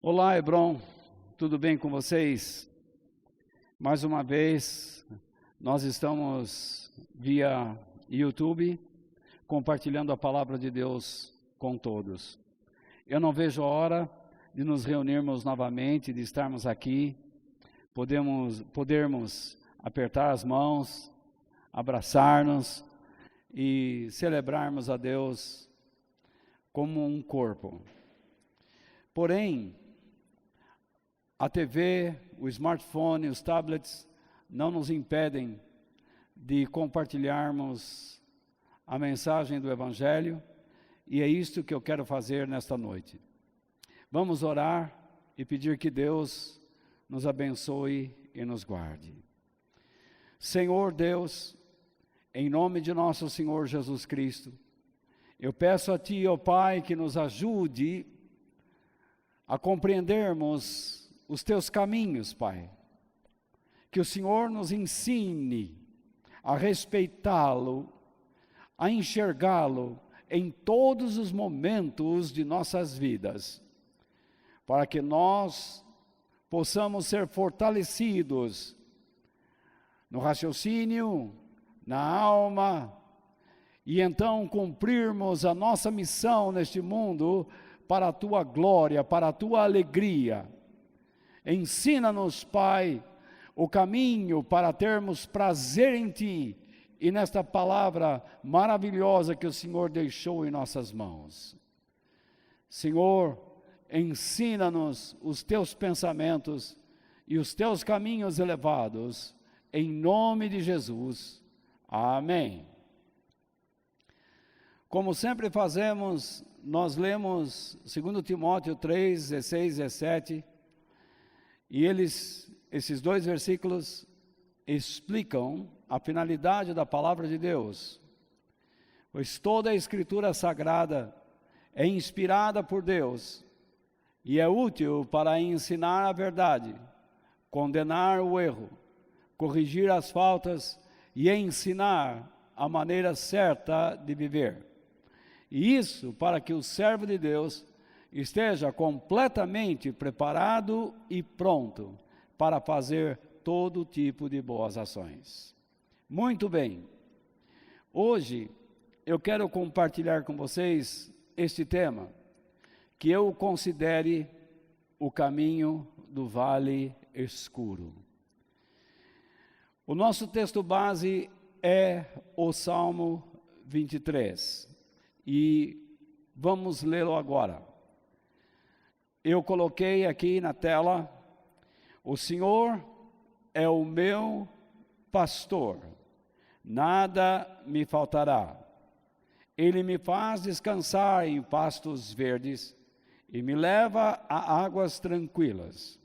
Olá, Hebron, tudo bem com vocês? Mais uma vez, nós estamos via YouTube, compartilhando a palavra de Deus com todos. Eu não vejo a hora de nos reunirmos novamente, de estarmos aqui, podermos apertar as mãos, abraçar-nos e celebrarmos a Deus como um corpo. Porém, a TV, o smartphone, os tablets não nos impedem de compartilharmos a mensagem do Evangelho, e é isto que eu quero fazer nesta noite. Vamos orar e pedir que Deus nos abençoe e nos guarde. Senhor Deus, em nome de nosso Senhor Jesus Cristo, eu peço a Ti, ó Pai, que nos ajude a compreendermos os Teus caminhos, Pai. Que o Senhor nos ensine a respeitá-lo, a enxergá-lo em todos os momentos de nossas vidas, para que nós possamos ser fortalecidos no raciocínio, na alma, e então cumprirmos a nossa missão neste mundo para a Tua glória, para a Tua alegria. Ensina-nos, Pai, o caminho para termos prazer em Ti e nesta palavra maravilhosa que o Senhor deixou em nossas mãos. Senhor, ensina-nos os Teus pensamentos e os Teus caminhos elevados, em nome de Jesus. Amém. Como sempre fazemos, nós lemos 2 Timóteo 3, 16, 17, e esses dois versículos explicam a finalidade da palavra de Deus. Pois toda a Escritura Sagrada é inspirada por Deus e é útil para ensinar a verdade, condenar o erro, corrigir as faltas e ensinar a maneira certa de viver. E isso para que o servo de Deus esteja completamente preparado e pronto para fazer todo tipo de boas ações. Muito bem, hoje eu quero compartilhar com vocês este tema, que eu considere o caminho do vale escuro. O nosso texto base é o Salmo 23, e vamos lê-lo agora. Eu coloquei aqui na tela: o Senhor é o meu pastor, nada me faltará. Ele me faz descansar em pastos verdes e me leva a águas tranquilas.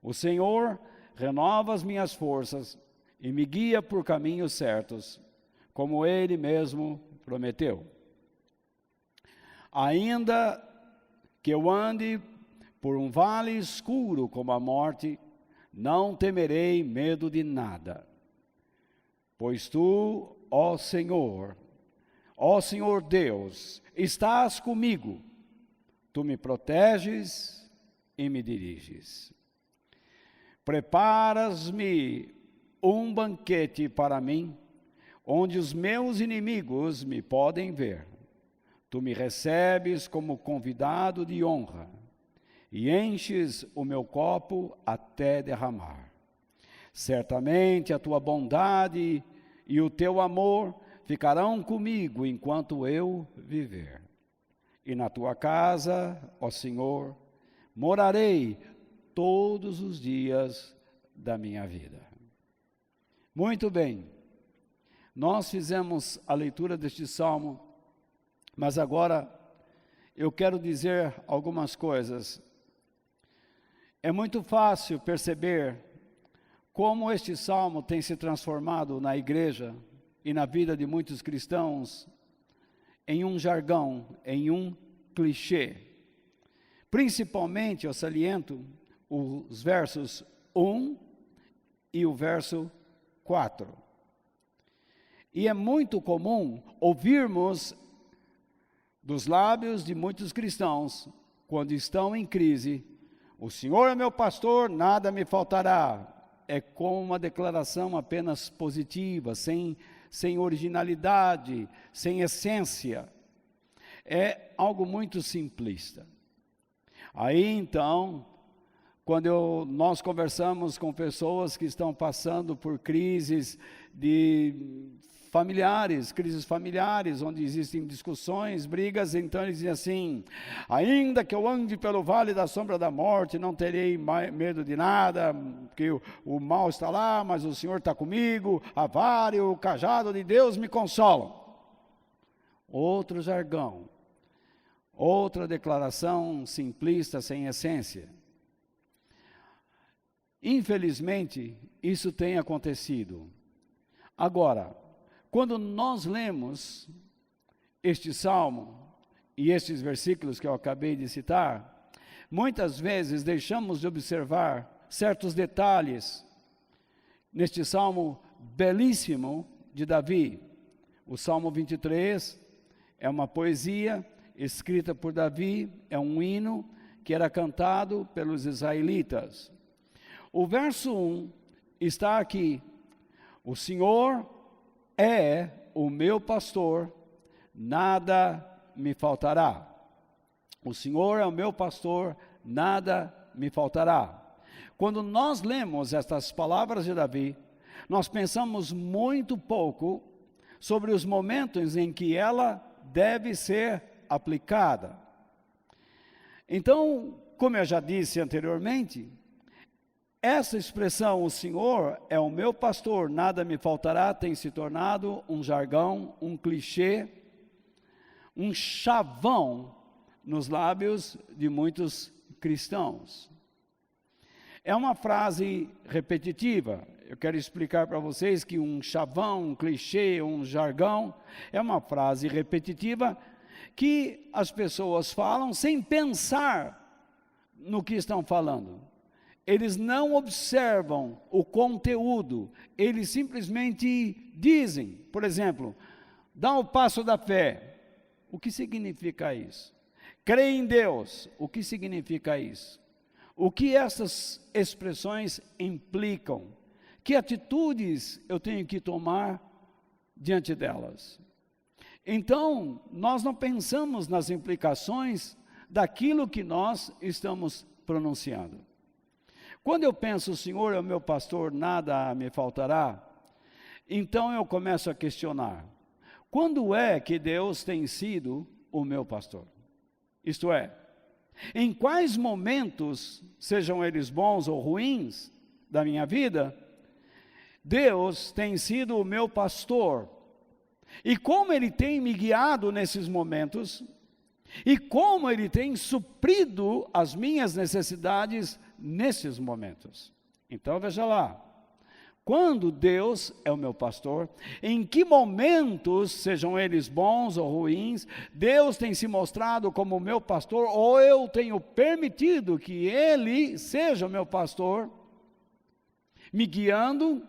O Senhor renova as minhas forças e me guia por caminhos certos, como Ele mesmo prometeu. Ainda que eu ande por um vale escuro como a morte, não temerei medo de nada. Pois Tu, ó Senhor Deus, estás comigo. Tu me proteges e me diriges. Preparas-me um banquete para mim, onde os meus inimigos me podem ver. Tu me recebes como convidado de honra e enches o meu copo até derramar. Certamente a Tua bondade e o Teu amor ficarão comigo enquanto eu viver. E na Tua casa, ó Senhor, morarei todos os dias da minha vida. Muito bem, nós fizemos a leitura deste salmo, mas agora eu quero dizer algumas coisas. É muito fácil perceber como este salmo tem se transformado na igreja e na vida de muitos cristãos em um jargão, em um clichê. Principalmente eu saliento os versos 1 e o verso 4. E é muito comum ouvirmos dos lábios de muitos cristãos, quando estão em crise, O Senhor é meu pastor, nada me faltará. É como uma declaração apenas positiva, sem originalidade, sem essência. É algo muito simplista. Aí então, quando nós conversamos com pessoas que estão passando por crises familiares, onde existem discussões, brigas, então eles dizem assim: ainda que eu ande pelo vale da sombra da morte, não terei medo de nada, porque o mal está lá, mas o Senhor está comigo, a vara e o cajado de Deus me consolam. Outro jargão, outra declaração simplista, sem essência. Infelizmente, isso tem acontecido. Agora, quando nós lemos este salmo e estes versículos que eu acabei de citar, muitas vezes deixamos de observar certos detalhes neste salmo belíssimo de Davi. O Salmo 23 é uma poesia escrita por Davi, é um hino que era cantado pelos israelitas. O verso 1 está aqui: o Senhor é o meu pastor, nada me faltará. O Senhor é o meu pastor, nada me faltará. Quando nós lemos estas palavras de Davi, nós pensamos muito pouco sobre os momentos em que ela deve ser aplicada. Então, como eu já disse anteriormente, essa expressão, o Senhor é o meu pastor, nada me faltará, tem se tornado um jargão, um clichê, um chavão nos lábios de muitos cristãos. É uma frase repetitiva. Eu quero explicar para vocês que um chavão, um clichê, um jargão, é uma frase repetitiva que as pessoas falam sem pensar no que estão falando. Eles não observam o conteúdo, eles simplesmente dizem. Por exemplo, dá o passo da fé. O que significa isso? Crê em Deus. O que significa isso? O que essas expressões implicam? Que atitudes eu tenho que tomar diante delas? Então, nós não pensamos nas implicações daquilo que nós estamos pronunciando. Quando eu penso, o Senhor é o meu pastor, nada me faltará, então eu começo a questionar: quando é que Deus tem sido o meu pastor? Isto é, em quais momentos, sejam eles bons ou ruins, da minha vida, Deus tem sido o meu pastor? E como Ele tem me guiado nesses momentos? E como Ele tem suprido as minhas necessidades nesses momentos? Então veja lá, quando Deus é o meu pastor, em que momentos, sejam eles bons ou ruins, Deus tem se mostrado como o meu pastor, ou eu tenho permitido que Ele seja o meu pastor, me guiando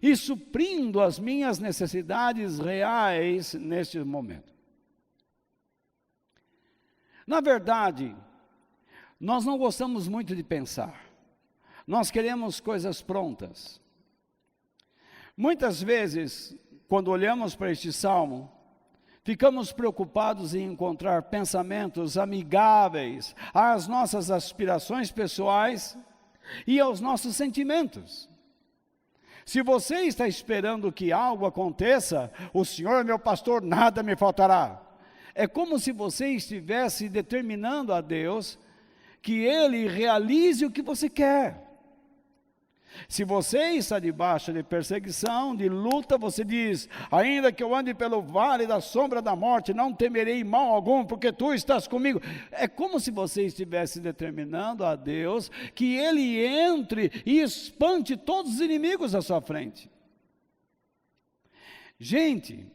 e suprindo as minhas necessidades reais neste momento. Na verdade, nós não gostamos muito de pensar. Nós queremos coisas prontas. Muitas vezes, quando olhamos para este salmo, ficamos preocupados em encontrar pensamentos amigáveis às nossas aspirações pessoais e aos nossos sentimentos. Se você está esperando que algo aconteça, o Senhor é meu pastor, nada me faltará. É como se você estivesse determinando a Deus que Ele realize o que você quer. Se você está debaixo de perseguição, de luta, você diz: ainda que eu ande pelo vale da sombra da morte, não temerei mal algum, porque Tu estás comigo. É como se você estivesse determinando a Deus que Ele entre e espante todos os inimigos à sua frente. Gente,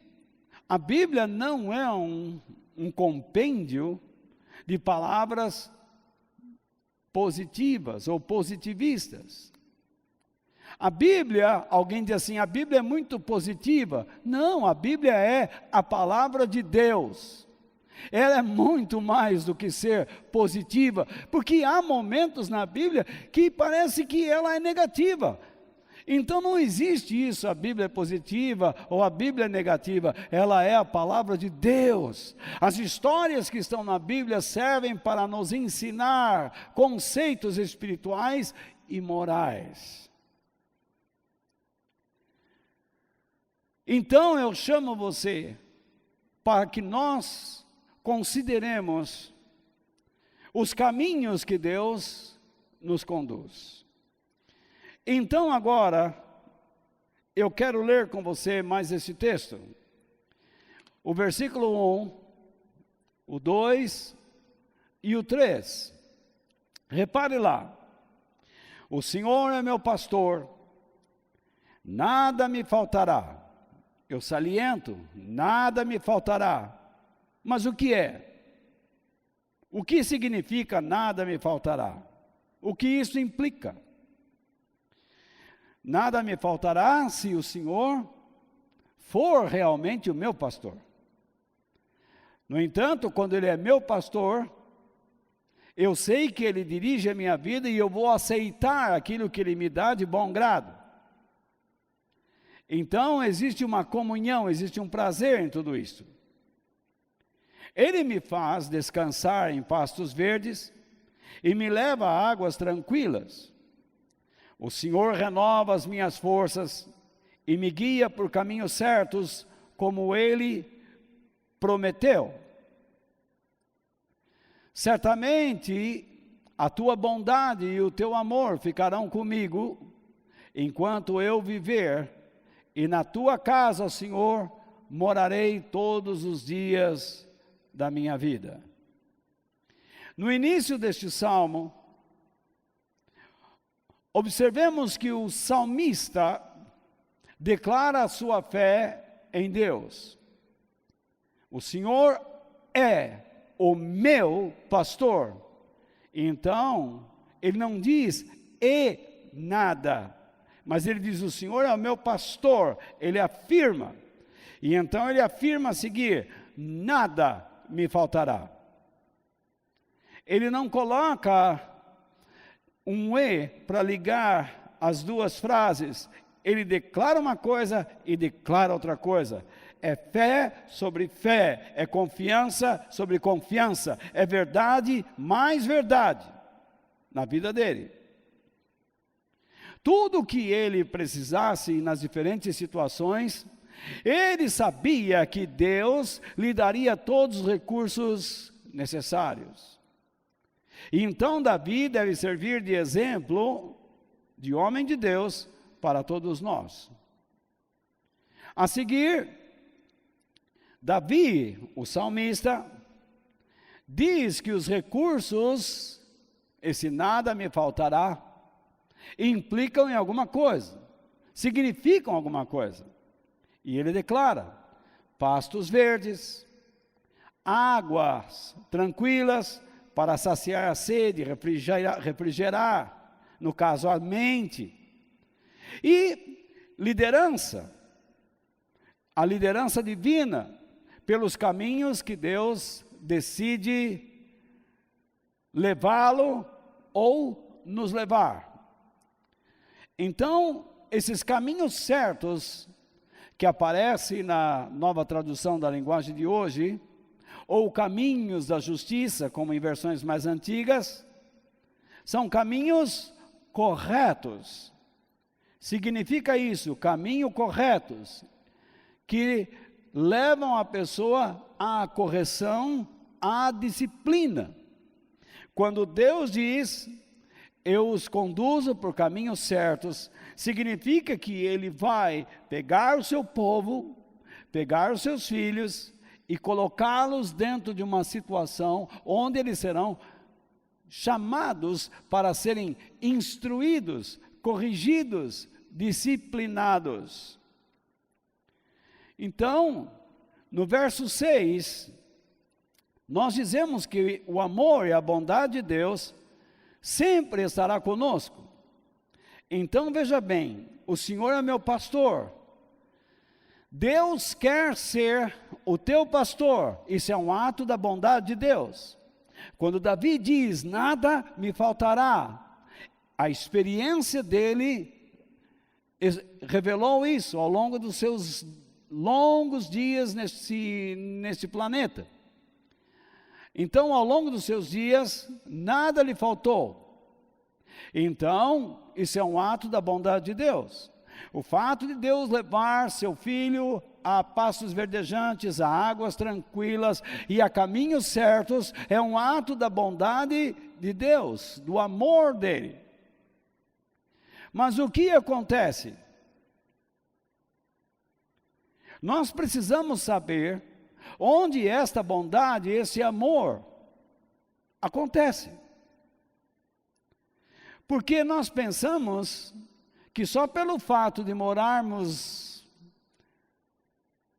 a Bíblia não é um compêndio de palavras positivas ou positivistas. A Bíblia, alguém diz assim, a Bíblia é muito positiva. Não, a Bíblia é a palavra de Deus. Ela é muito mais do que ser positiva, porque há momentos na Bíblia que parece que ela é negativa. Então não existe isso, a Bíblia é positiva ou a Bíblia é negativa, ela é a palavra de Deus. As histórias que estão na Bíblia servem para nos ensinar conceitos espirituais e morais. Então eu chamo você para que nós consideremos os caminhos que Deus nos conduz. Então agora, eu quero ler com você mais esse texto. O versículo 1, o 2 e o 3. Repare lá. O Senhor é meu pastor, nada me faltará. Eu saliento, nada me faltará. Mas o que é? O que significa nada me faltará? O que isso implica? Nada me faltará se o Senhor for realmente o meu pastor. No entanto, quando Ele é meu pastor, eu sei que Ele dirige a minha vida e eu vou aceitar aquilo que Ele me dá de bom grado. Então, existe uma comunhão, existe um prazer em tudo isso. Ele me faz descansar em pastos verdes e me leva a águas tranquilas. O Senhor renova as minhas forças e me guia por caminhos certos, como Ele prometeu. Certamente, a tua bondade e o teu amor ficarão comigo, enquanto eu viver, e na tua casa, Senhor, morarei todos os dias da minha vida. No início deste salmo, observemos que o salmista declara a sua fé em Deus. O Senhor é o meu pastor. Então, ele não diz e nada, mas ele diz: o Senhor é o meu pastor. Ele afirma. E então ele afirma a seguir: nada me faltará. Ele não coloca um e para ligar as duas frases. Ele declara uma coisa e declara outra coisa. É fé sobre fé, é confiança sobre confiança, é verdade mais verdade na vida dele. Tudo que ele precisasse nas diferentes situações, ele sabia que Deus lhe daria todos os recursos necessários. E então Davi deve servir de exemplo de homem de Deus para todos nós. A seguir, Davi, o salmista, diz que os recursos, esse nada me faltará, implicam em alguma coisa, significam alguma coisa. E ele declara: pastos verdes, águas tranquilas para saciar a sede, refrigerar, no caso a mente, e liderança, a liderança divina, pelos caminhos que Deus decide levá-lo ou nos levar. Então, esses caminhos certos que aparecem na nova tradução da linguagem de hoje, ou caminhos da justiça, como em versões mais antigas, são caminhos corretos. Significa isso, caminhos corretos, que levam a pessoa à correção, à disciplina. Quando Deus diz: eu os conduzo por caminhos certos, significa que Ele vai pegar o seu povo, pegar os seus filhos e colocá-los dentro de uma situação onde eles serão chamados para serem instruídos, corrigidos, disciplinados. Então, no verso 6, nós dizemos que o amor e a bondade de Deus sempre estará conosco. Então veja bem, o Senhor é meu pastor, Deus quer ser o teu pastor. Isso é um ato da bondade de Deus. Quando Davi diz, nada me faltará, a experiência dele revelou isso ao longo dos seus longos dias neste planeta. Então, ao longo dos seus dias, nada lhe faltou. Então, isso é um ato da bondade de Deus. O fato de Deus levar seu filho a pastos verdejantes, a águas tranquilas e a caminhos certos, é um ato da bondade de Deus, do amor dele. Mas o que acontece? Nós precisamos saber onde esta bondade, esse amor acontece. Porque nós pensamos que só pelo fato de morarmos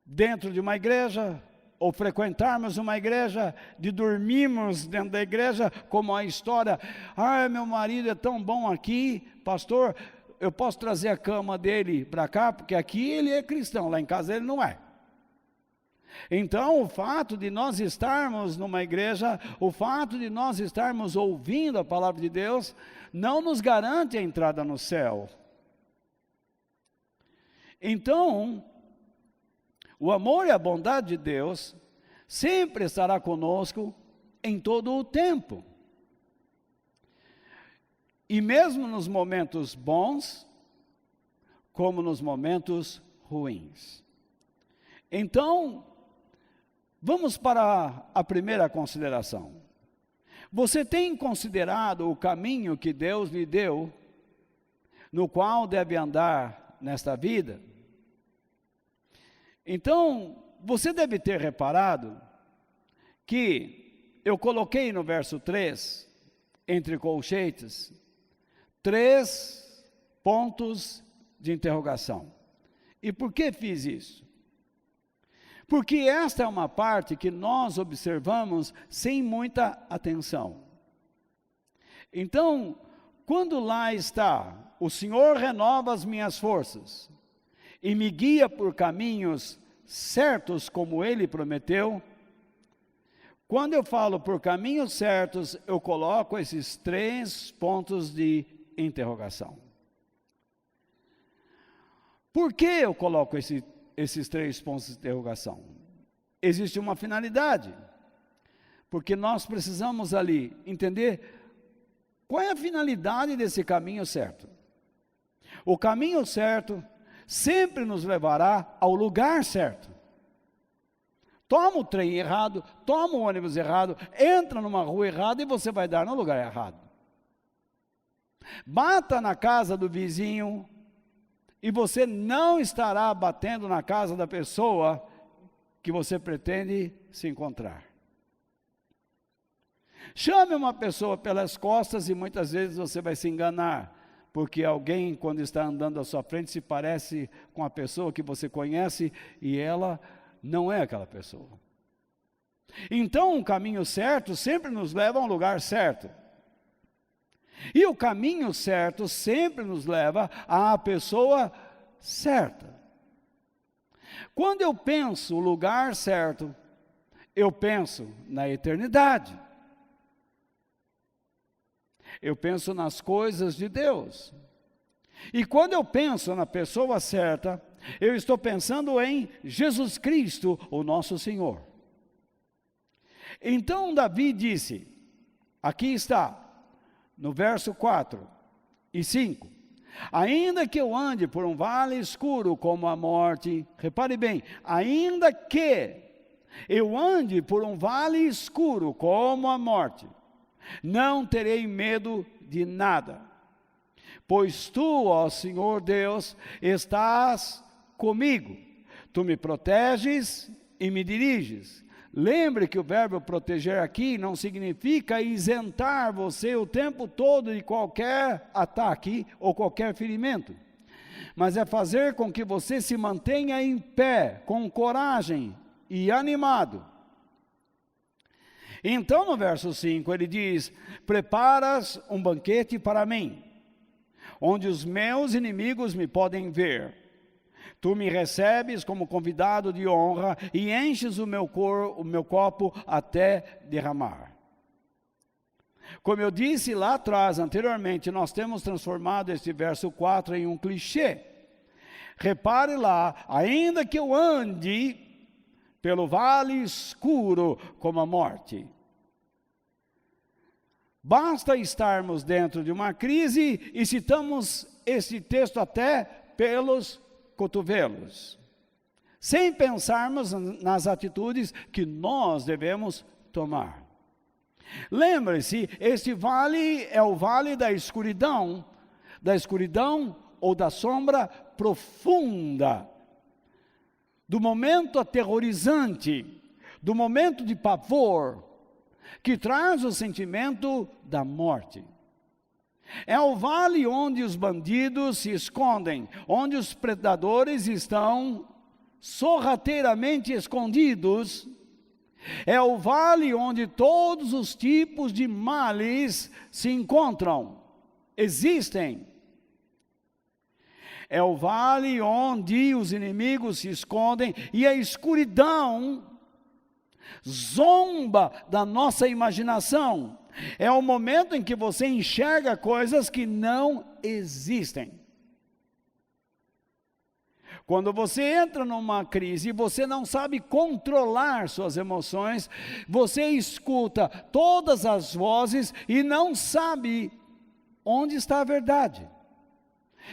dentro de uma igreja, ou frequentarmos uma igreja, de dormirmos dentro da igreja, como a história, meu marido é tão bom aqui, pastor, eu posso trazer a cama dele para cá, porque aqui ele é cristão, lá em casa ele não é. Então, o fato de nós estarmos numa igreja, o fato de nós estarmos ouvindo a palavra de Deus, não nos garante a entrada no céu. Então, o amor e a bondade de Deus sempre estará conosco em todo o tempo. E mesmo nos momentos bons, como nos momentos ruins. Então, vamos para a primeira consideração. Você tem considerado o caminho que Deus lhe deu, no qual deve andar nesta vida? Então, você deve ter reparado que eu coloquei no verso 3, entre colchetes, 3 pontos de interrogação. E por que fiz isso? Porque esta é uma parte que nós observamos sem muita atenção. Então, quando lá está, o Senhor renova as minhas forças e me guia por caminhos certos como Ele prometeu, quando eu falo por caminhos certos, eu coloco esses 3 pontos de interrogação. Por que eu coloco esses 3 pontos de interrogação? Existe uma finalidade, porque nós precisamos ali entender qual é a finalidade desse caminho certo. O caminho certo sempre nos levará ao lugar certo. Toma o trem errado, toma o ônibus errado, entra numa rua errada e você vai dar no lugar errado. Bata na casa do vizinho e você não estará batendo na casa da pessoa que você pretende se encontrar. Chame uma pessoa pelas costas e muitas vezes você vai se enganar, porque alguém, quando está andando à sua frente, se parece com a pessoa que você conhece e ela não é aquela pessoa. Então, o caminho certo sempre nos leva a um lugar certo. E o caminho certo sempre nos leva à pessoa certa. Quando eu penso o lugar certo, eu penso na eternidade. Eu penso nas coisas de Deus. E quando eu penso na pessoa certa, eu estou pensando em Jesus Cristo, o nosso Senhor. Então Davi disse, aqui está, no verso 4 e 5, ainda que eu ande por um vale escuro como a morte, repare bem, ainda que eu ande por um vale escuro como a morte, não terei medo de nada, pois tu, ó Senhor Deus, estás comigo, tu me proteges e me diriges. Lembre que o verbo proteger aqui não significa isentar você o tempo todo de qualquer ataque ou qualquer ferimento, mas é fazer com que você se mantenha em pé, com coragem e animado. Então no verso 5 ele diz, preparas um banquete para mim, onde os meus inimigos me podem ver. Tu me recebes como convidado de honra e enches o meu copo até derramar. Como eu disse lá atrás, anteriormente, nós temos transformado este verso 4 em um clichê. Repare lá, ainda que eu ande pelo vale escuro como a morte. Basta estarmos dentro de uma crise e citamos esse texto até pelos cotovelos, sem pensarmos nas atitudes que nós devemos tomar. Lembre-se, este vale é o vale da escuridão ou da sombra profunda, do momento aterrorizante, do momento de pavor, que traz o sentimento da morte. É o vale onde os bandidos se escondem, onde os predadores estão sorrateiramente escondidos. É o vale onde todos os tipos de males se encontram, existem. É o vale onde os inimigos se escondem e a escuridão zomba da nossa imaginação. É o momento em que você enxerga coisas que não existem. Quando você entra numa crise e você não sabe controlar suas emoções, você escuta todas as vozes e não sabe onde está a verdade.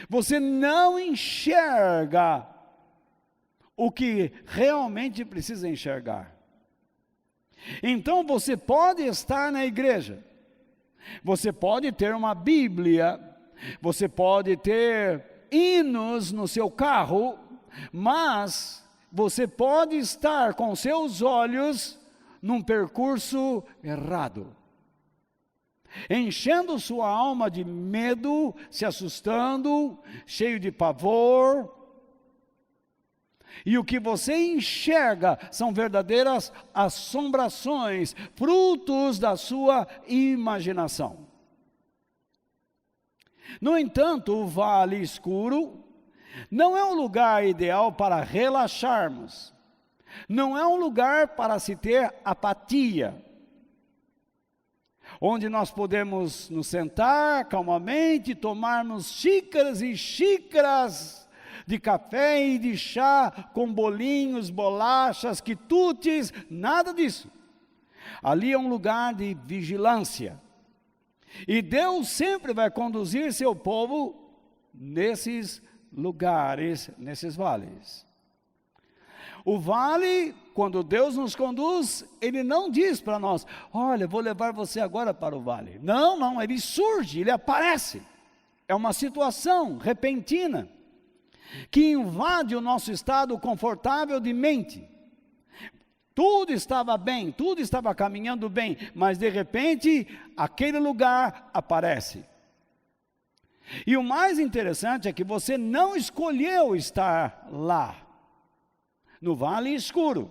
Você não enxerga o que realmente precisa enxergar. Então você pode estar na igreja, você pode ter uma Bíblia, você pode ter hinos no seu carro, mas você pode estar com seus olhos num percurso errado, enchendo sua alma de medo, se assustando, cheio de pavor. E o que você enxerga são verdadeiras assombrações, frutos da sua imaginação. No entanto, o vale escuro não é um lugar ideal para relaxarmos, não é um lugar para se ter apatia, onde nós podemos nos sentar calmamente, tomarmos xícaras e xícaras de café e de chá, com bolinhos, bolachas, quitutes, nada disso. Ali é um lugar de vigilância. E Deus sempre vai conduzir seu povo nesses lugares, nesses vales. O vale, quando Deus nos conduz, Ele não diz para nós, olha, vou levar você agora para o vale. Não, Ele surge, Ele aparece. É uma situação repentina, que invade o nosso estado confortável de mente. Tudo estava bem, tudo estava caminhando bem, mas de repente, aquele lugar aparece. E o mais interessante é que você não escolheu estar lá, no vale escuro.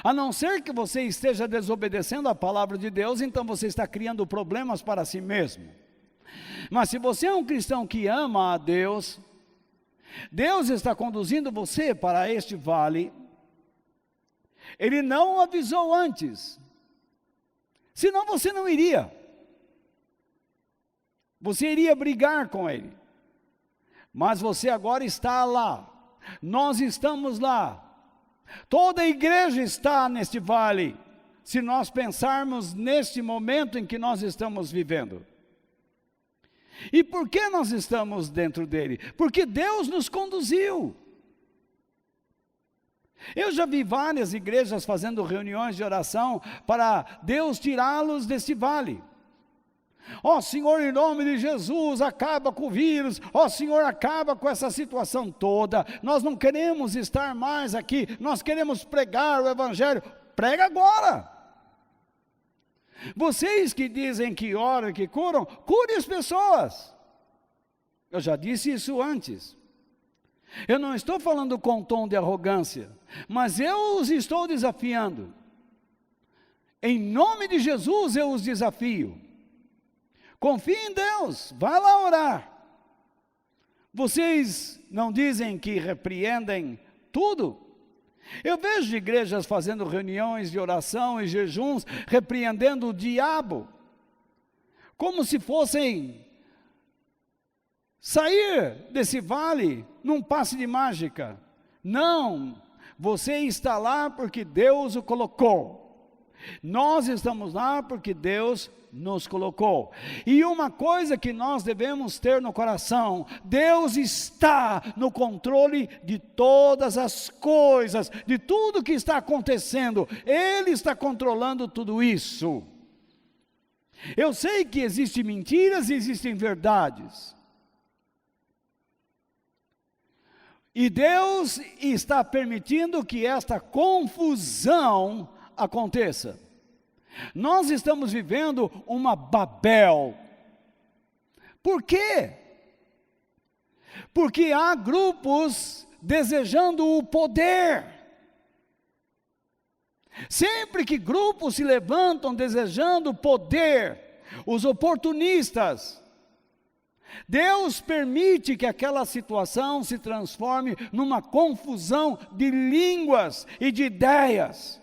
A não ser que você esteja desobedecendo a palavra de Deus, então você está criando problemas para si mesmo. Mas se você é um cristão que ama a Deus, Deus está conduzindo você para este vale. Ele não avisou antes, senão você não iria. Você iria brigar com Ele. Mas você agora está lá. Nós estamos lá. Toda a igreja está neste vale, se nós pensarmos neste momento em que nós estamos vivendo. E por que nós estamos dentro dele? Porque Deus nos conduziu. Eu já vi várias igrejas fazendo reuniões de oração para Deus tirá-los desse vale. Ó Senhor, em nome de Jesus, acaba com o vírus. Ó Senhor, acaba com essa situação toda. Nós não queremos estar mais aqui. Nós queremos pregar o Evangelho. Prega agora. Vocês que dizem que oram e que curam, cure as pessoas. Eu já disse isso antes. Eu não estou falando com tom de arrogância, mas eu os estou desafiando. Em nome de Jesus eu os desafio. Confie em Deus, vá lá orar. Vocês não dizem que repreendem tudo? Eu vejo igrejas fazendo reuniões de oração e jejuns, repreendendo o diabo, como se fossem sair desse vale num passe de mágica. Não, você está lá porque Deus o colocou. Nós estamos lá porque Deus nos colocou. E uma coisa que nós devemos ter no coração: Deus está no controle de todas as coisas, de tudo que está acontecendo. Ele está controlando tudo isso. Eu sei que existem mentiras e existem verdades. E Deus está permitindo que esta confusão aconteça. Nós estamos vivendo uma Babel. Por quê? Porque há grupos desejando o poder. Sempre que grupos se levantam desejando poder, os oportunistas, Deus permite que aquela situação se transforme numa confusão de línguas e de ideias.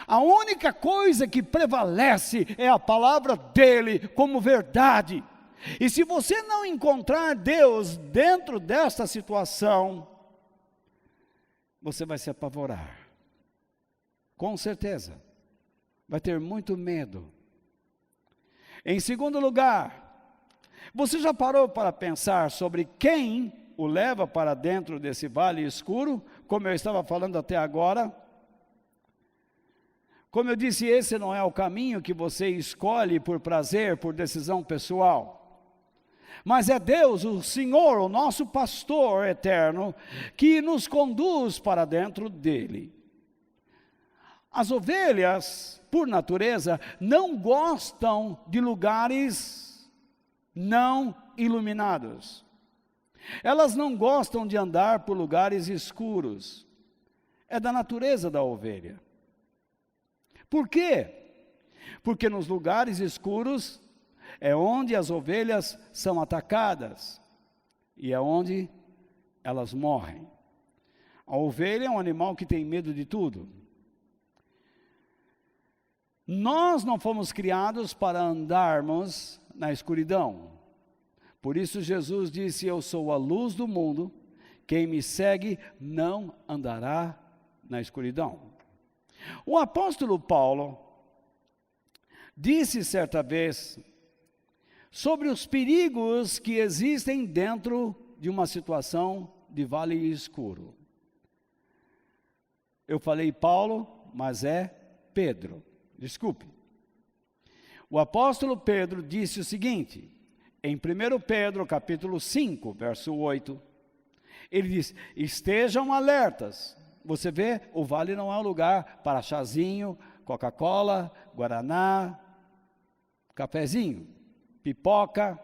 A única coisa que prevalece é a palavra dele como verdade. E se você não encontrar Deus dentro desta situação, você vai se apavorar. Com certeza. Vai ter muito medo. Em segundo lugar, você já parou para pensar sobre quem o leva para dentro desse vale escuro, como eu estava falando até agora? Como eu disse, esse não é o caminho que você escolhe por prazer, por decisão pessoal. Mas é Deus, o Senhor, o nosso pastor eterno, que nos conduz para dentro dele. As ovelhas, por natureza, não gostam de lugares não iluminados. Elas não gostam de andar por lugares escuros. É da natureza da ovelha. Por quê? Porque nos lugares escuros é onde as ovelhas são atacadas e é onde elas morrem. A ovelha é um animal que tem medo de tudo. Nós não fomos criados para andarmos na escuridão. Por isso Jesus disse: eu sou a luz do mundo, quem me segue não andará na escuridão. O apóstolo Paulo disse certa vez sobre os perigos que existem dentro de uma situação de vale escuro. Eu falei Paulo, mas é Pedro, desculpe. O apóstolo Pedro disse o seguinte, em 1 Pedro capítulo 5, verso 8, ele diz: estejam alertas. Você vê, o vale não é um lugar para chazinho, Coca-Cola, Guaraná, cafezinho, pipoca.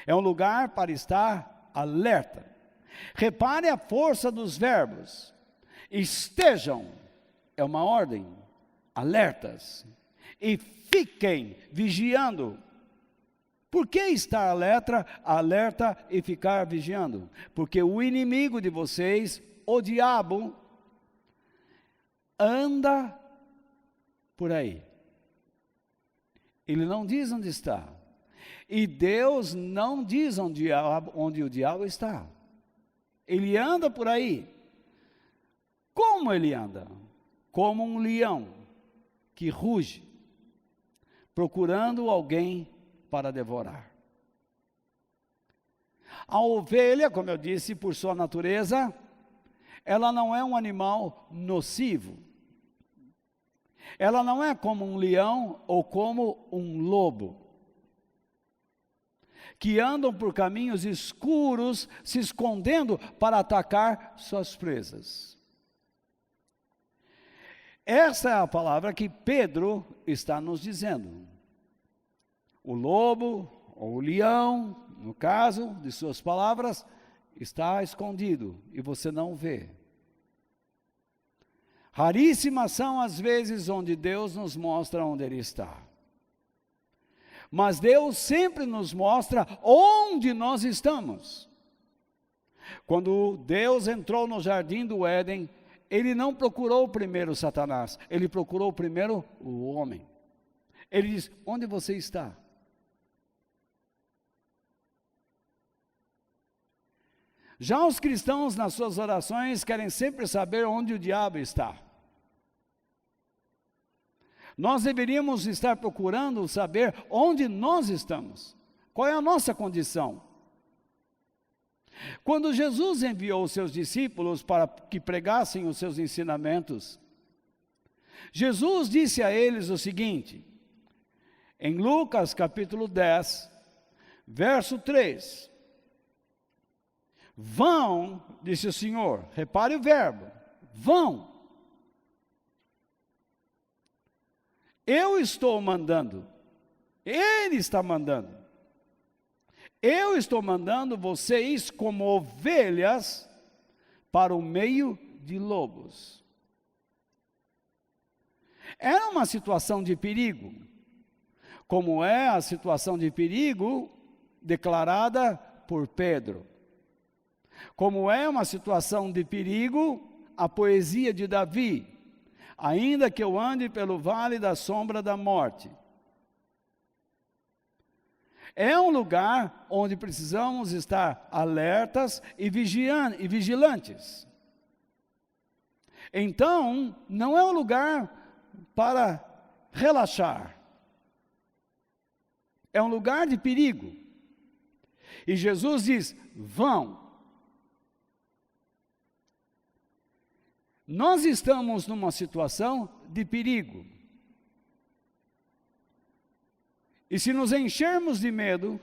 É um lugar para estar alerta. Repare a força dos verbos. Estejam, é uma ordem, alertas. E fiquem vigiando. Por que estar alerta e ficar vigiando? Porque o inimigo de vocês, o diabo, anda por aí. Ele não diz onde está. E Deus não diz onde o diabo está. Ele anda por aí. Como ele anda? Como um leão que ruge, procurando alguém para devorar. A ovelha, como eu disse, por sua natureza, ela não é um animal nocivo. Ela não é como um leão ou como um lobo, que andam por caminhos escuros, se escondendo para atacar suas presas. Essa é a palavra que Pedro está nos dizendo. O lobo, ou o leão, no caso de suas palavras, está escondido e você não vê. Raríssimas são as vezes onde Deus nos mostra onde Ele está. Mas Deus sempre nos mostra onde nós estamos. Quando Deus entrou no jardim do Éden, Ele não procurou primeiro Satanás, Ele procurou primeiro o homem. Ele diz: onde você está? Já os cristãos, nas suas orações, querem sempre saber onde o diabo está. Nós deveríamos estar procurando saber onde nós estamos. Qual é a nossa condição? Quando Jesus enviou os seus discípulos para que pregassem os seus ensinamentos, Jesus disse a eles o seguinte, em Lucas capítulo 10, verso 3. Vão, disse o Senhor, repare o verbo, vão. Eu estou mandando, Ele está mandando. Eu estou mandando vocês como ovelhas para o meio de lobos. Era uma situação de perigo, como é a situação de perigo declarada por Pedro. Como é uma situação de perigo a poesia de Davi, ainda que eu ande pelo vale da sombra da morte. É um lugar onde precisamos estar alertas e vigilantes. Então, não é um lugar para relaxar. É um lugar de perigo. E Jesus diz: vão. Nós estamos numa situação de perigo. E se nos enchermos de medo,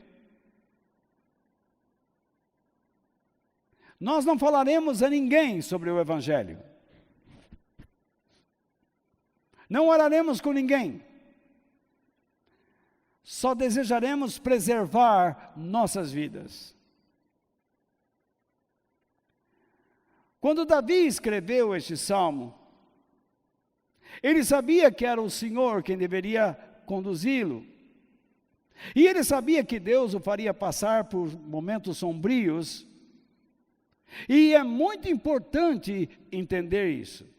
nós não falaremos a ninguém sobre o Evangelho. Não oraremos com ninguém. Só desejaremos preservar nossas vidas. Quando Davi escreveu este salmo, ele sabia que era o Senhor quem deveria conduzi-lo. E ele sabia que Deus o faria passar por momentos sombrios. E é muito importante entender isso.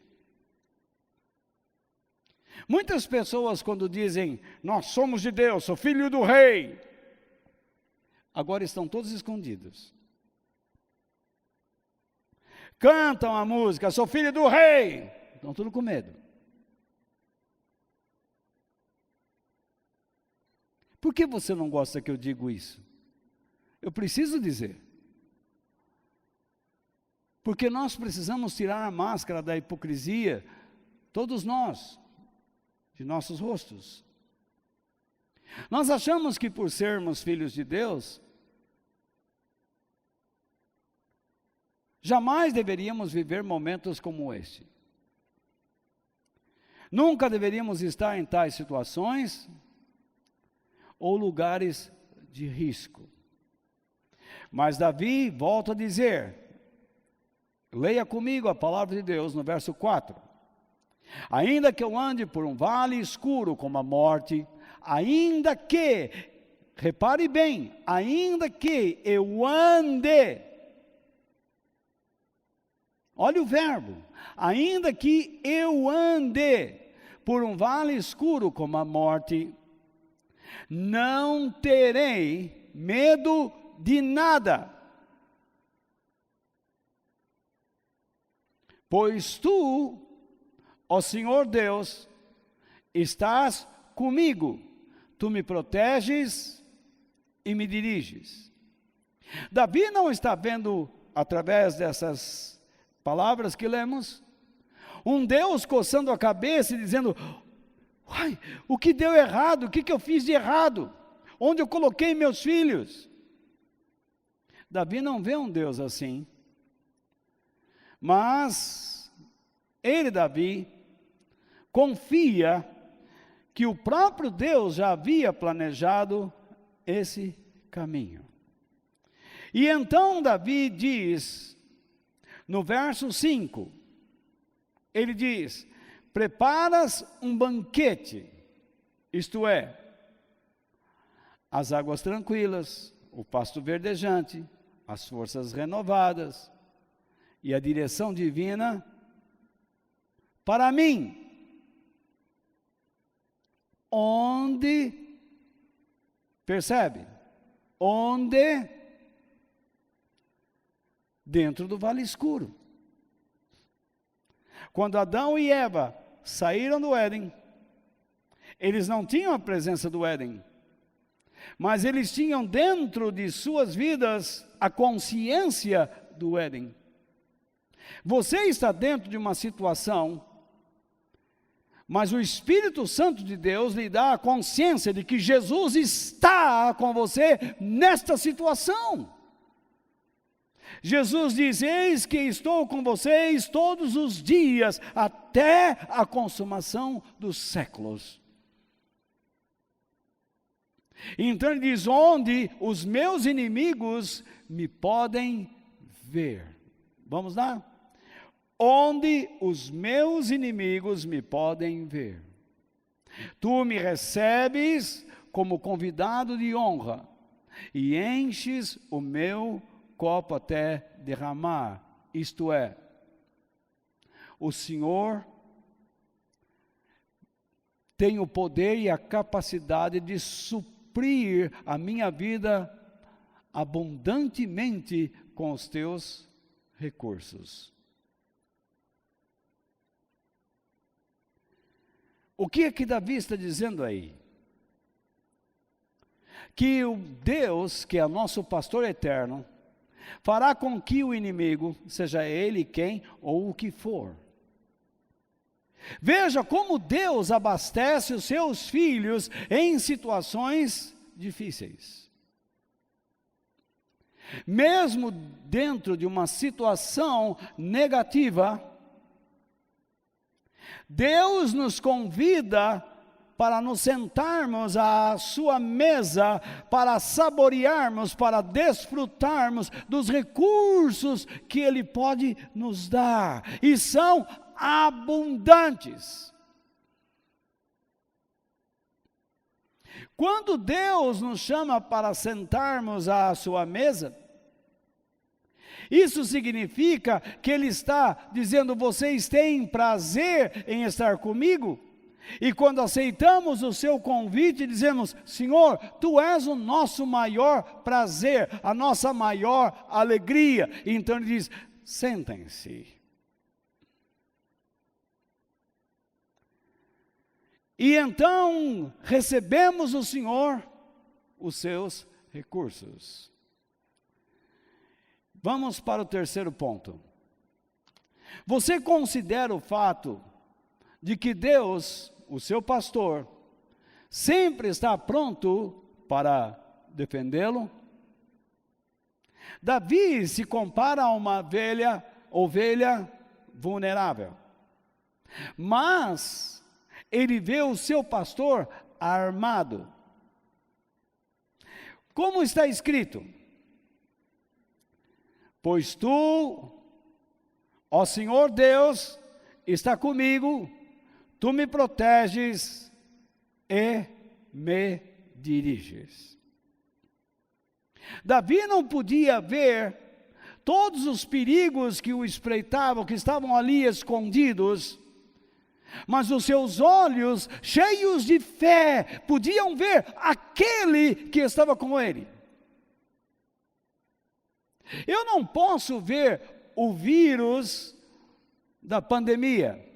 Muitas pessoas, quando dizem, nós somos de Deus, sou filho do rei, agora estão todos escondidos. Cantam a música, sou filho do rei, estão tudo com medo. Por que você não gosta que eu diga isso? Eu preciso dizer. Porque nós precisamos tirar a máscara da hipocrisia, todos nós, de nossos rostos. Nós achamos que por sermos filhos de Deus, jamais deveríamos viver momentos como este. Nunca deveríamos estar em tais situações ou lugares de risco. Mas Davi volta a dizer, leia comigo a palavra de Deus no verso 4. Ainda que eu ande por um vale escuro como a morte, ainda que, repare bem, ainda que eu ande, olha o verbo, ainda que eu ande por um vale escuro como a morte, não terei medo de nada, pois tu, ó Senhor Deus, estás comigo, tu me proteges e me diriges. Davi não está vendo, através dessas palavras que lemos, um Deus coçando a cabeça e dizendo, uai, o que deu errado? O que eu fiz de errado? Onde eu coloquei meus filhos? Davi não vê um Deus assim. Mas ele, Davi, confia que o próprio Deus já havia planejado esse caminho. E então Davi diz, no verso 5, ele diz, preparas um banquete, isto é, as águas tranquilas, o pasto verdejante, as forças renovadas e a direção divina para mim. Onde, percebe? Onde? Dentro do vale escuro. Quando Adão e Eva saíram do Éden, eles não tinham a presença do Éden, mas eles tinham dentro de suas vidas a consciência do Éden. Você está dentro de uma situação, mas o Espírito Santo de Deus lhe dá a consciência de que Jesus está com você nesta situação. Jesus diz: eis que estou com vocês todos os dias, até a consumação dos séculos. Então ele diz: onde os meus inimigos me podem ver. Vamos lá? Onde os meus inimigos me podem ver. Tu me recebes como convidado de honra e enches o meu copo até derramar. Isto é, o Senhor tem o poder e a capacidade de suprir a minha vida abundantemente com os teus recursos. O que é que Davi está dizendo aí? Que o Deus, que é nosso pastor eterno, fará com que o inimigo, seja ele quem ou o que for. Veja como Deus abastece os seus filhos em situações difíceis. Mesmo dentro de uma situação negativa, Deus nos convida para nos sentarmos à sua mesa, para saborearmos, para desfrutarmos dos recursos que Ele pode nos dar, e são abundantes. Quando Deus nos chama para sentarmos à sua mesa, isso significa que Ele está dizendo: vocês têm prazer em estar comigo? E quando aceitamos o seu convite, dizemos: Senhor, Tu és o nosso maior prazer, a nossa maior alegria. Então Ele diz: sentem-se. E então recebemos do Senhor os seus recursos. Vamos para o terceiro ponto. Você considera o fato de que Deus, o seu pastor, sempre está pronto para defendê-lo? Davi se compara a uma ovelha vulnerável, mas ele vê o seu pastor armado. Como está escrito? Pois Tu, ó Senhor Deus, está comigo, Tu me proteges e me diriges. Davi não podia ver todos os perigos que o espreitavam, que estavam ali escondidos, mas os seus olhos, cheios de fé, podiam ver aquele que estava com ele. Eu não posso ver o vírus da pandemia.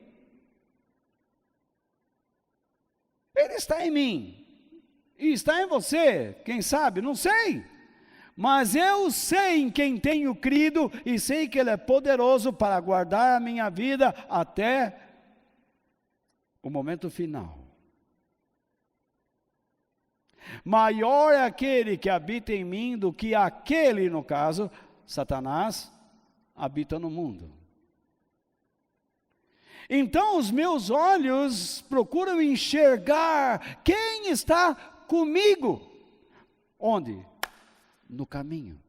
Ele está em mim, e está em você, quem sabe, não sei. Mas eu sei em quem tenho crido, e sei que Ele é poderoso para guardar a minha vida até o momento final. Maior é aquele que habita em mim do que aquele, no caso, Satanás, habita no mundo. Então os meus olhos procuram enxergar quem está comigo. Onde? No caminho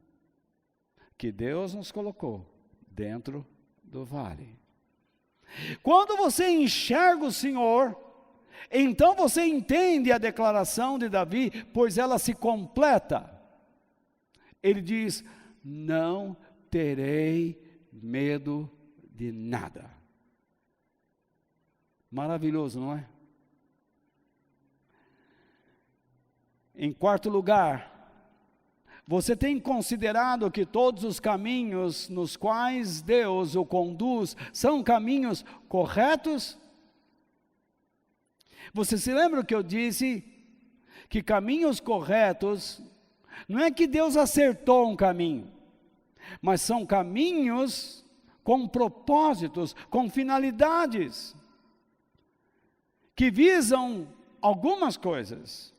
que Deus nos colocou, dentro do vale. Quando você enxerga o Senhor, Então você entende a declaração de Davi, pois ela se completa. Ele diz: não terei medo de nada. Maravilhoso, não é? Em quarto lugar, você tem considerado que todos os caminhos nos quais Deus o conduz são caminhos corretos? Você se lembra que eu disse que caminhos corretos, não é que Deus acertou um caminho, mas são caminhos com propósitos, com finalidades, que visam algumas coisas.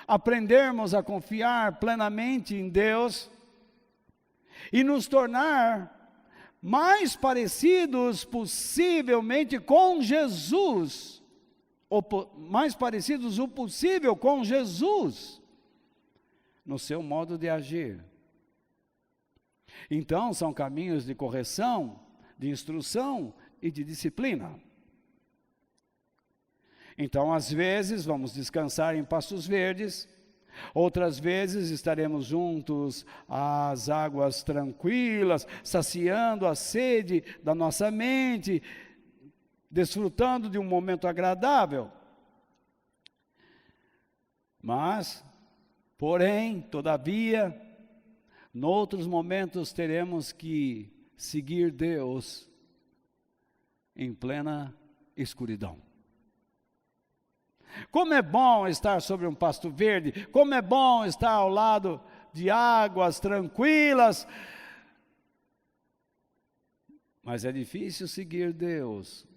Aprendermos a confiar plenamente em Deus e nos tornar mais parecidos possivelmente com Jesus, mais parecidos o possível com Jesus, no seu modo de agir. Então, são caminhos de correção, de instrução e de disciplina. Então, às vezes, vamos descansar em pastos verdes, outras vezes estaremos juntos às águas tranquilas, saciando a sede da nossa mente, desfrutando de um momento agradável. Mas, porém, todavia, noutros momentos teremos que seguir Deus em plena escuridão. Como é bom estar sobre um pasto verde, como é bom estar ao lado de águas tranquilas, mas é difícil seguir Deus,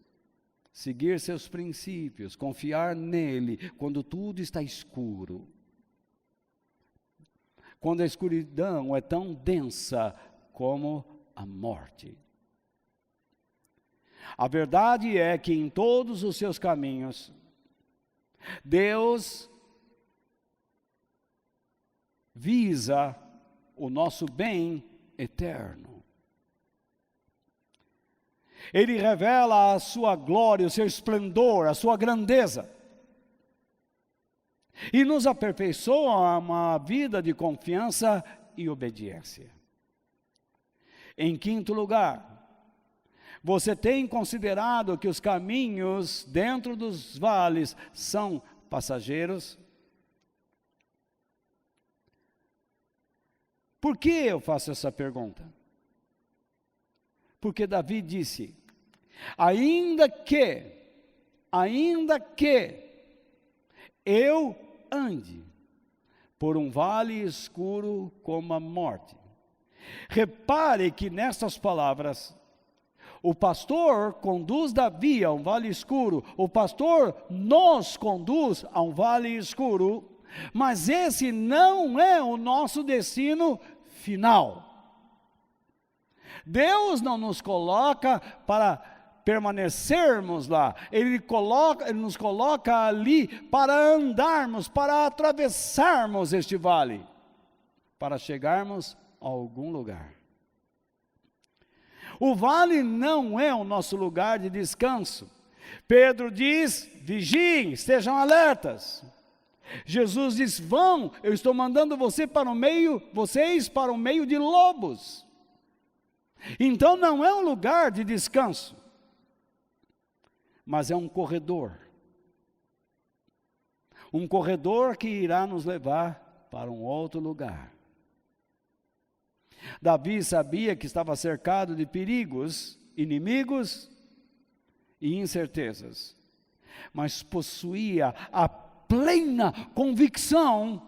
seguir seus princípios, confiar nele, quando tudo está escuro. Quando a escuridão é tão densa como a morte. A verdade é que em todos os seus caminhos, Deus visa o nosso bem eterno. Ele revela a sua glória, o seu esplendor, a sua grandeza. E nos aperfeiçoa a uma vida de confiança e obediência. Em quinto lugar, você tem considerado que os caminhos dentro dos vales são passageiros? Por que eu faço essa pergunta? Porque Davi disse: ainda que eu ande por um vale escuro como a morte. Repare que nessas palavras, o pastor conduz Davi a um vale escuro, o pastor nos conduz a um vale escuro, mas esse não é o nosso destino final. Deus não nos coloca para permanecermos lá, Ele nos coloca ali para andarmos, para atravessarmos este vale, para chegarmos a algum lugar. O vale não é o nosso lugar de descanso. Pedro diz: vigiem, estejam alertas. Jesus diz: vão, eu estou mandando vocês para o meio de lobos. Então não é um lugar de descanso, mas é um corredor. Um corredor que irá nos levar para um outro lugar. Davi sabia que estava cercado de perigos, inimigos e incertezas, mas possuía a plena convicção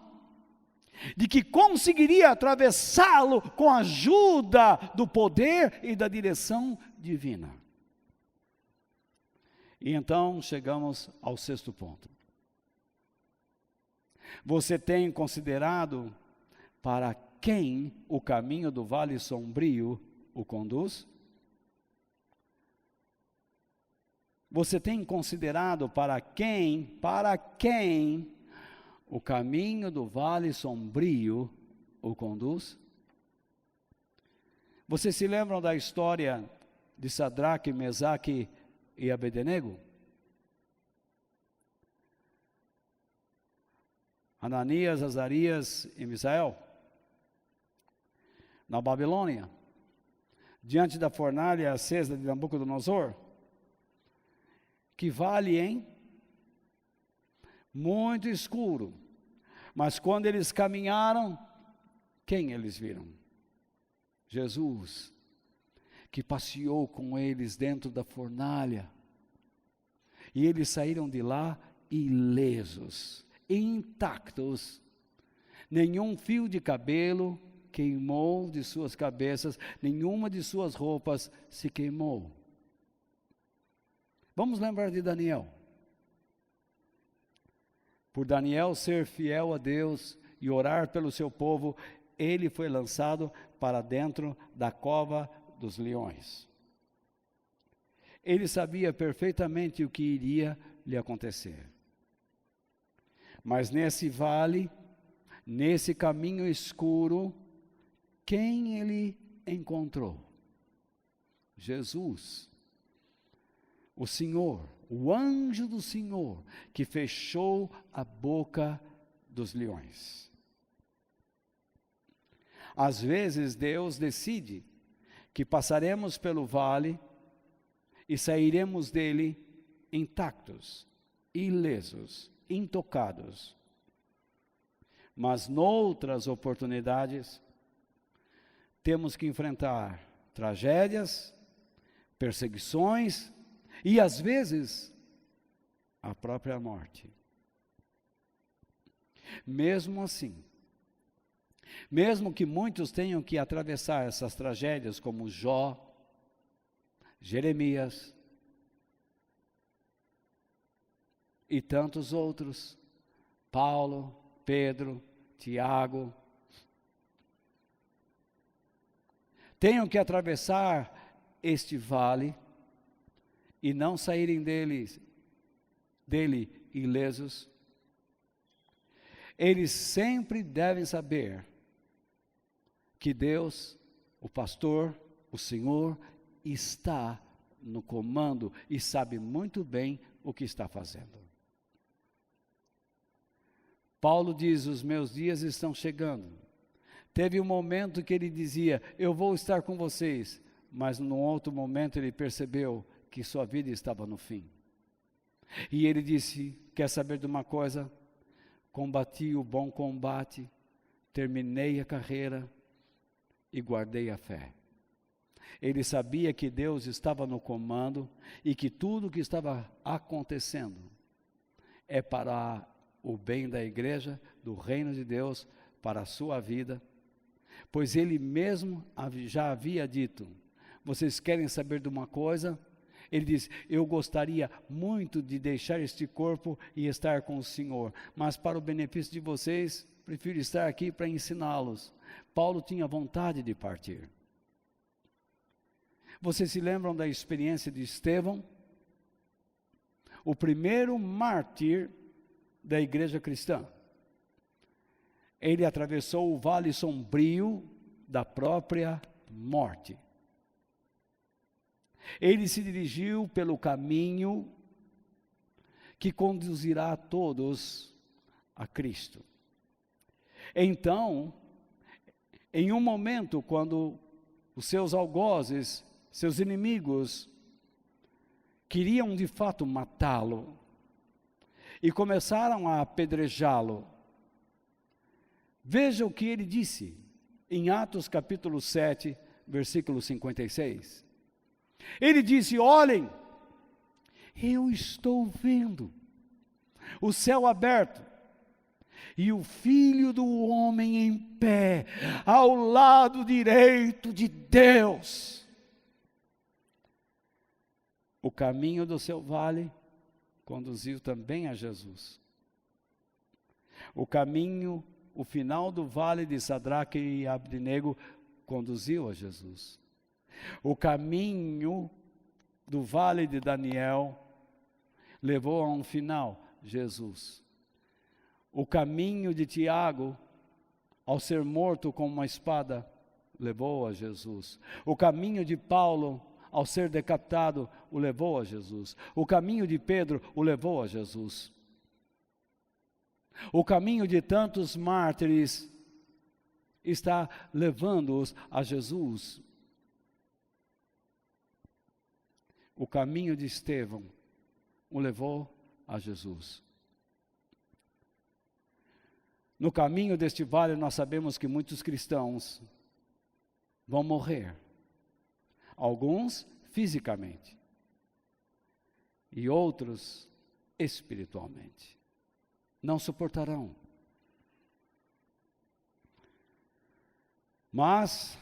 de que conseguiria atravessá-lo com a ajuda do poder e da direção divina. E então chegamos ao sexto ponto. Você tem considerado para quem o caminho do vale sombrio o conduz? Você tem considerado para quem o caminho do vale sombrio o conduz? Vocês se lembram da história de Sadraque, Mesaque e Abednego? Ananias, Azarias e Misael, na Babilônia, diante da fornalha acesa de Nabucodonosor. Que vale, hein? Muito escuro. Mas quando eles caminharam, quem eles viram? Jesus, que passeou com eles dentro da fornalha. E eles saíram de lá ilesos, intactos. Nenhum fio de cabelo queimou de suas cabeças, nenhuma de suas roupas se queimou. Vamos lembrar de Daniel. Por Daniel ser fiel a Deus e orar pelo seu povo, ele foi lançado para dentro da cova dos leões. Ele sabia perfeitamente o que iria lhe acontecer. Mas nesse vale, nesse caminho escuro, quem ele encontrou? Jesus. O Senhor, o anjo do Senhor, que fechou a boca dos leões. Às vezes Deus decide que passaremos pelo vale e sairemos dele intactos, ilesos, intocados. Mas noutras oportunidades, temos que enfrentar tragédias, perseguições, e às vezes, a própria morte. Mesmo assim, mesmo que muitos tenham que atravessar essas tragédias, como Jó, Jeremias e tantos outros, Paulo, Pedro, Tiago, tenham que atravessar este vale, e não saírem dele ilesos, eles sempre devem saber que Deus, o pastor, o Senhor, está no comando e sabe muito bem o que está fazendo. Paulo diz: os meus dias estão chegando. Teve um momento que ele dizia: eu vou estar com vocês, mas num outro momento ele percebeu que sua vida estava no fim. E ele disse: quer saber de uma coisa? Combati o bom combate, terminei a carreira e guardei a fé. Ele sabia que Deus estava no comando e que tudo o que estava acontecendo é para o bem da igreja, do reino de Deus, para a sua vida, pois ele mesmo já havia dito: vocês querem saber de uma coisa? Ele diz: eu gostaria muito de deixar este corpo e estar com o Senhor, mas para o benefício de vocês, prefiro estar aqui para ensiná-los. Paulo tinha vontade de partir. Vocês se lembram da experiência de Estevão? O primeiro mártir da igreja cristã. Ele atravessou o vale sombrio da própria morte. Ele se dirigiu pelo caminho que conduzirá a todos a Cristo. Então, em um momento quando os seus algozes, seus inimigos, queriam de fato matá-lo e começaram a apedrejá-lo, veja o que ele disse em Atos capítulo 7, versículo 56. Ele disse: olhem, eu estou vendo o céu aberto e o Filho do Homem em pé, ao lado direito de Deus. O caminho do seu vale conduziu também a Jesus. O caminho, o final do vale de Sadraque e Abdenego conduziu a Jesus. O caminho do vale de Daniel levou a um final, Jesus. O caminho de Tiago, ao ser morto com uma espada, levou a Jesus. O caminho de Paulo, ao ser decapitado, o levou a Jesus. O caminho de Pedro o levou a Jesus. O caminho de tantos mártires está levando-os a Jesus. O caminho de Estevão o levou a Jesus. No caminho deste vale, nós sabemos que muitos cristãos vão morrer. Alguns fisicamente e outros espiritualmente. Não suportarão. Mas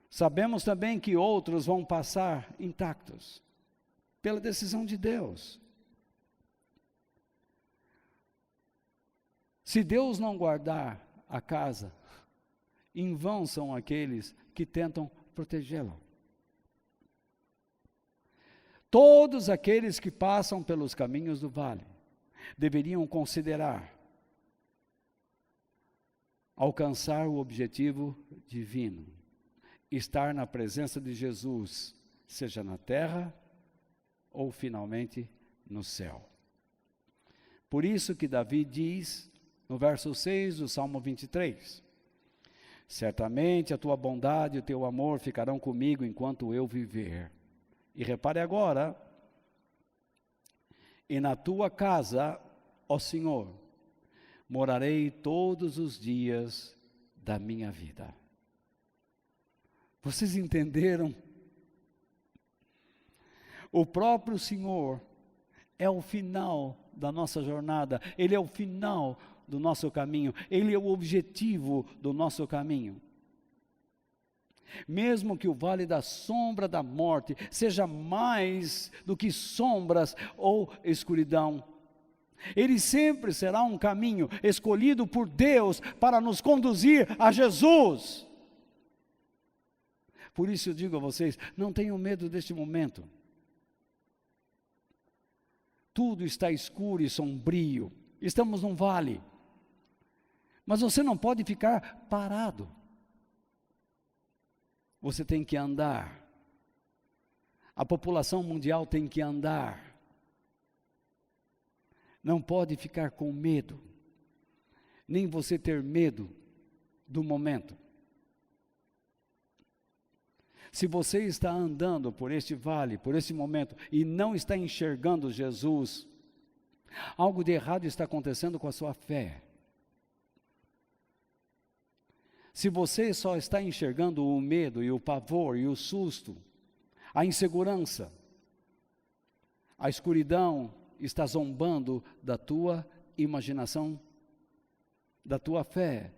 sabemos também que outros vão passar intactos pela decisão de Deus. Se Deus não guardar a casa, em vão são aqueles que tentam protegê-la. Todos aqueles que passam pelos caminhos do vale deveriam considerar alcançar o objetivo divino, estar na presença de Jesus, seja na terra ou finalmente no céu. Por isso que Davi diz no verso 6 do Salmo 23, certamente a tua bondade e o teu amor ficarão comigo enquanto eu viver. E repare agora, e na tua casa, ó Senhor, morarei todos os dias da minha vida. Vocês entenderam? O próprio Senhor é o final da nossa jornada, Ele é o final do nosso caminho, Ele é o objetivo do nosso caminho. Mesmo que o vale da sombra da morte seja mais do que sombras ou escuridão, ele sempre será um caminho escolhido por Deus para nos conduzir a Jesus. Por isso eu digo a vocês, não tenham medo deste momento. Tudo está escuro e sombrio, estamos num vale, mas você não pode ficar parado. Você tem que andar. A população mundial tem que andar. Não pode ficar com medo, nem você ter medo do momento. Se você está andando por este vale, por esse momento, e não está enxergando Jesus, algo de errado está acontecendo com a sua fé. Se você só está enxergando o medo e o pavor e o susto, a insegurança, a escuridão está zombando da tua imaginação, da tua fé,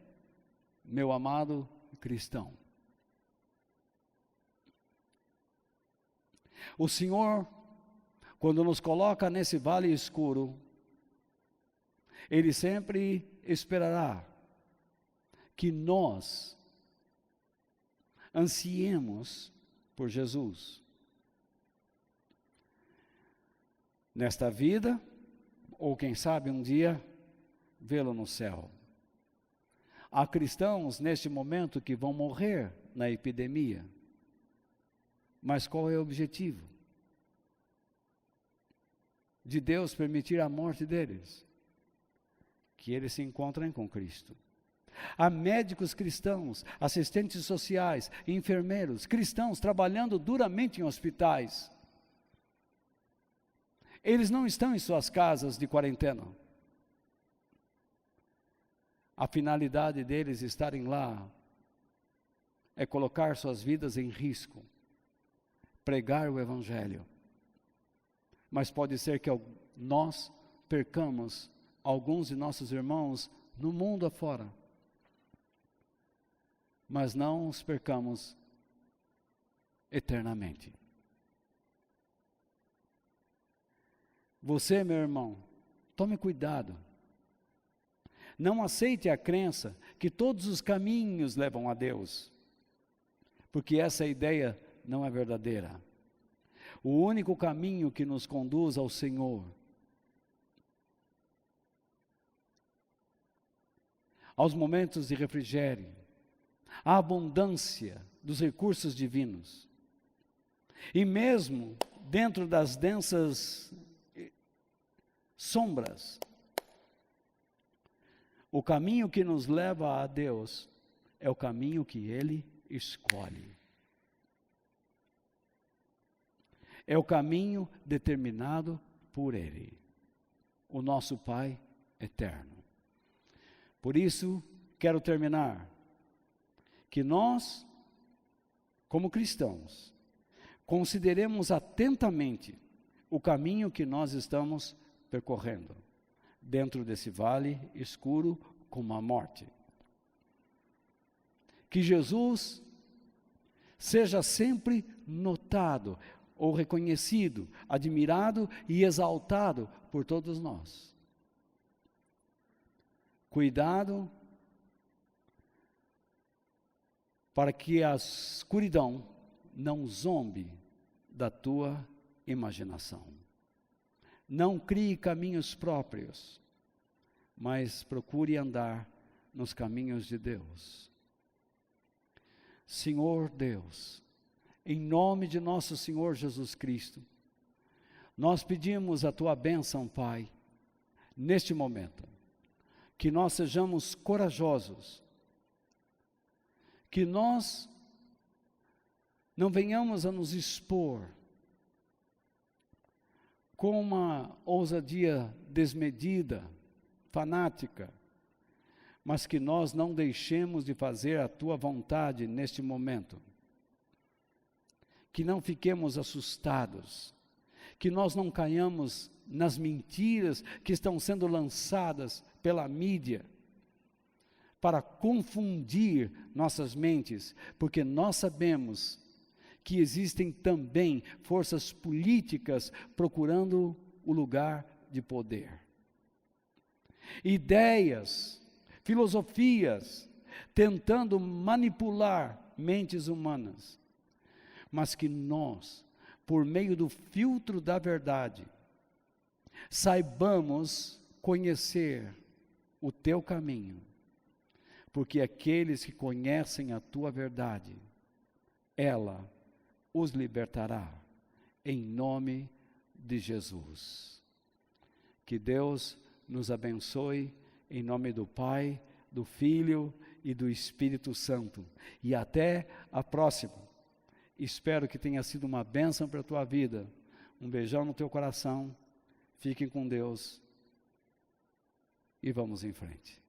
meu amado cristão. O Senhor, quando nos coloca nesse vale escuro, Ele sempre esperará que nós ansiemos por Jesus. Nesta vida, ou quem sabe um dia, vê-lo no céu. Há cristãos neste momento que vão morrer na epidemia. Mas qual é o objetivo? De Deus permitir a morte deles? Que eles se encontrem com Cristo. Há médicos cristãos, assistentes sociais, enfermeiros cristãos trabalhando duramente em hospitais. Eles não estão em suas casas de quarentena. A finalidade deles estarem lá é colocar suas vidas em risco, pregar o Evangelho. Mas pode ser que nós percamos alguns de nossos irmãos no mundo afora. Mas não os percamos eternamente. Você, meu irmão, tome cuidado. Não aceite a crença que todos os caminhos levam a Deus, porque essa ideia não é verdadeira. O único caminho que nos conduz ao Senhor, aos momentos de refrigério, à abundância dos recursos divinos, e mesmo dentro das densas sombras, O caminho que nos leva a Deus é o caminho que Ele escolhe. É o caminho determinado por Ele, o nosso Pai eterno. Por isso, quero terminar, que nós, como cristãos, consideremos atentamente o caminho que nós estamos percorrendo, dentro desse vale escuro como a morte. Que Jesus seja sempre notado, ou reconhecido, admirado e exaltado por todos nós. Cuidado para que a escuridão não zombe da tua imaginação. Não crie caminhos próprios, mas procure andar nos caminhos de Deus. Senhor Deus, em nome de nosso Senhor Jesus Cristo, nós pedimos a tua bênção, Pai, neste momento, que nós sejamos corajosos, que nós não venhamos a nos expor com uma ousadia desmedida, fanática, mas que nós não deixemos de fazer a tua vontade neste momento. Que não fiquemos assustados, que nós não caiamos nas mentiras que estão sendo lançadas pela mídia, para confundir nossas mentes, porque nós sabemos que existem também forças políticas procurando o lugar de poder. Ideias, filosofias, tentando manipular mentes humanas, mas que nós, por meio do filtro da verdade, saibamos conhecer o teu caminho, porque aqueles que conhecem a tua verdade, ela os libertará, em nome de Jesus. Que Deus nos abençoe, em nome do Pai, do Filho e do Espírito Santo. E até a próxima. Espero que tenha sido uma bênção para a tua vida. Um beijão no teu coração. Fiquem com Deus. E vamos em frente.